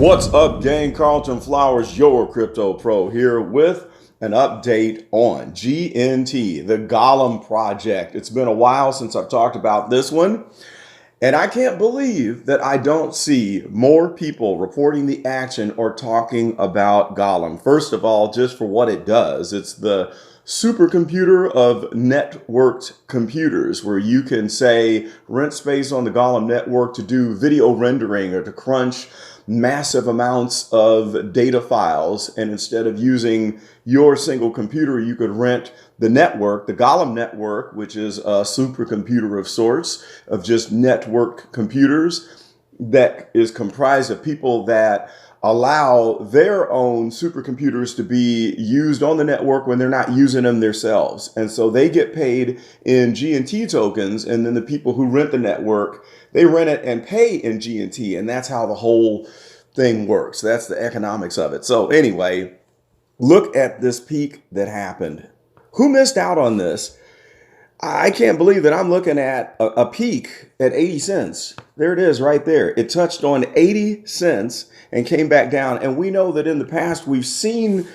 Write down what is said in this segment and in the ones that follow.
What's up, gang? Carlton Flowers, your crypto pro, here with an update on GNT, the Golem project. It's been a while since I've talked about this one, and I can't believe that I don't see more people reporting the action or talking about Golem. First of all, just for what it does, it's the supercomputer of networked computers, where you can say rent space on the Golem network to do video rendering or to crunch massive amounts of data files. And instead of using your single computer, you could rent the network, the Golem network, which is a supercomputer of sorts of just networked computers that is comprised of people that allow their own supercomputers to be used on the network when they're not using them themselves. And so they get paid in GNT tokens, and then the people who rent the network, they rent it and pay in GNT, and that's how the whole thing works. That's the economics of it. So anyway, look at this peak that happened. Who missed out on this? I can't believe that I'm looking at a peak at 80 cents. There it is right there. It touched on 80 cents and came back down. And we know that in the past, we've seen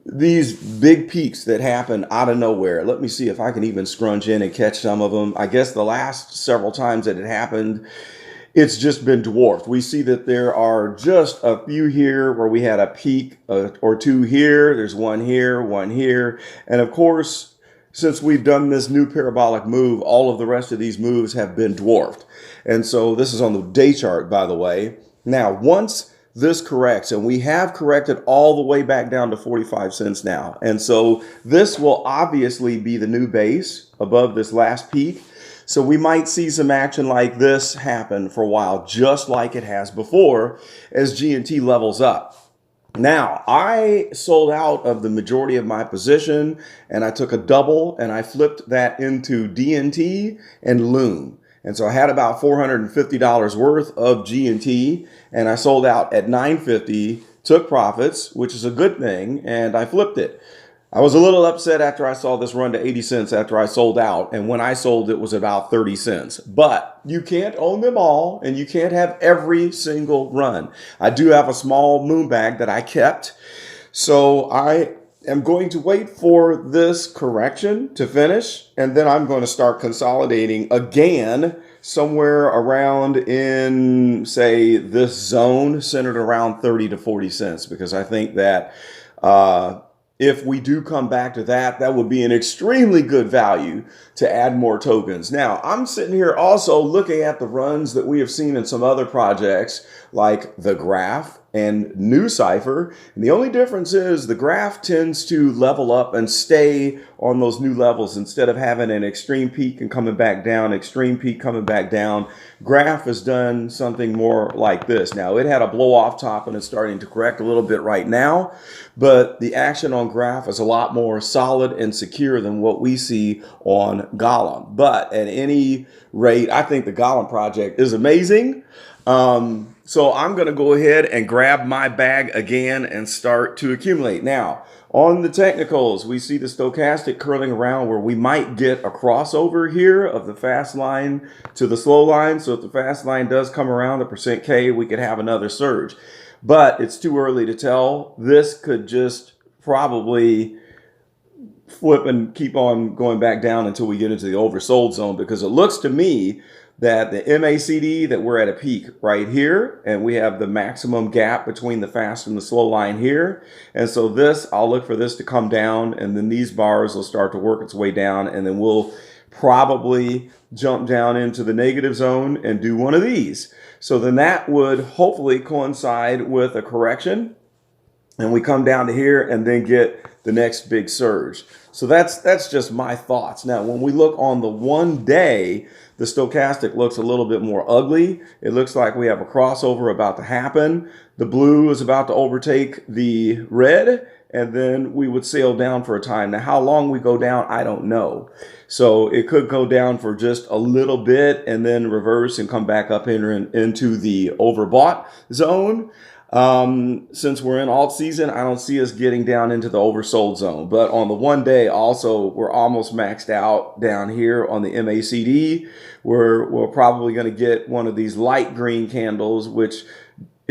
these big peaks that happen out of nowhere. Let me see if I can even scrunch in and catch some of them. I guess the last several times that it happened, it's just been dwarfed. We see that there are just a few here where we had a peak or two here. There's one here. And of course, since we've done this new parabolic move, all of the rest of these moves have been dwarfed. And so this is on the day chart, by the way. Now, once this corrects, and we have corrected all the way back down to 45 cents now. And so this will obviously be the new base above this last peak. So we might see some action like this happen for a while, just like it has before as GNT levels up. Now, I sold out of the majority of my position, and I took a double and I flipped that into DNT and Loom. And so I had about $450 worth of GNT, and I sold out at $9.50, took profits, which is a good thing, and I flipped it. I was a little upset after I saw this run to 80 cents after I sold out. And when I sold, it was about 30 cents. But you can't own them all, and you can't have every single run. I do have a small moon bag that I kept. So I am going to wait for this correction to finish, and then I'm going to start consolidating again somewhere around in, say, this zone centered around 30 to 40 cents, because I think that if we do come back to that, that would be an extremely good value to add more tokens. Now, I'm sitting here also looking at the runs that we have seen in some other projects like the Graph and New Cipher. And the only difference is the Graph tends to level up and stay on those new levels instead of having an extreme peak and coming back down, extreme peak coming back down. Graph has done something more like this. Now, it had a blow off top and it's starting to correct a little bit right now, but the action on Graph is a lot more solid and secure than what we see on Golem. But at any rate, I think the Golem project is amazing. So I'm going to go ahead and grab my bag again and start to accumulate. Now, on the technicals, we see the stochastic curling around where we might get a crossover here of the fast line to the slow line. So if the fast line does come around the %K, we could have another surge. But it's too early to tell. This could just probably flip and keep on going back down until we get into the oversold zone, because it looks to me that the MACD, that we're at a peak right here, and we have the maximum gap between the fast and the slow line here. And so this, I'll look for this to come down, and then these bars will start to work its way down, and then we'll probably jump down into the negative zone and do one of these. So then that would hopefully coincide with a correction, and we come down to here and then get the next big surge. So that's just my thoughts. Now, when we look on the 1 day, the stochastic looks a little bit more ugly. It looks like we have a crossover about to happen. The blue is about to overtake the red, and then we would sail down for a time. Now, how long we go down, I don't know. So it could go down for just a little bit and then reverse and come back up into the overbought zone. Since we're in alt season, I don't see us getting down into the oversold zone. But on the 1 day also, we're almost maxed out down here on the MACD. We're probably going to get one of these light green candles, which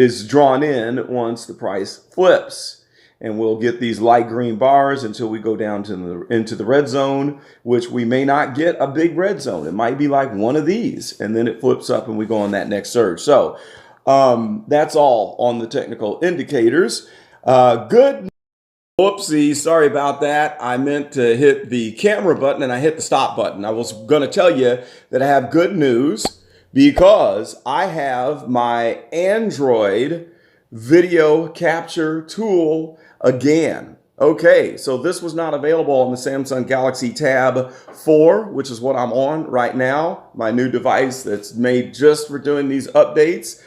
is drawn in once the price flips. And we'll get these light green bars until we go down to into the red zone, which we may not get a big red zone. It might be like one of these, and then it flips up and we go on that next surge. So that's all on the technical indicators. Good. Whoopsie, sorry about that. I meant to hit the camera button and I hit the stop button. I was going to tell you that I have good news because I have my Android video capture tool again. Okay, so this was not available on the Samsung Galaxy Tab 4, which is what I'm on right now, my new device that's made just for doing these updates.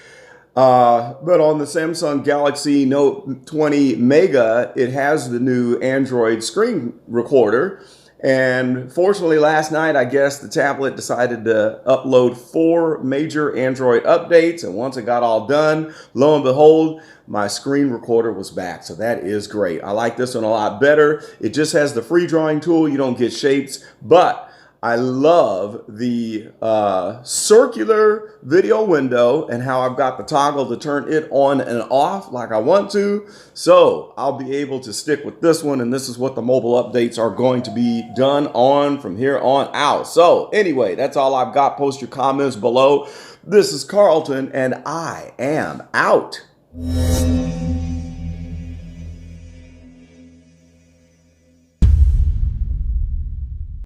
But on the Samsung Galaxy Note 20 Mega, it has the new Android screen recorder. And fortunately, last night, I guess the tablet decided to upload 4 major Android updates. And once it got all done, lo and behold, my screen recorder was back. So that is great. I like this one a lot better. It just has the free drawing tool. You don't get shapes, but I love the circular video window and how I've got the toggle to turn it on and off like I want to. So I'll be able to stick with this one, and this is what the mobile updates are going to be done on from here on out. So anyway, that's all I've got. Post your comments below. This is Carlton, and I am out.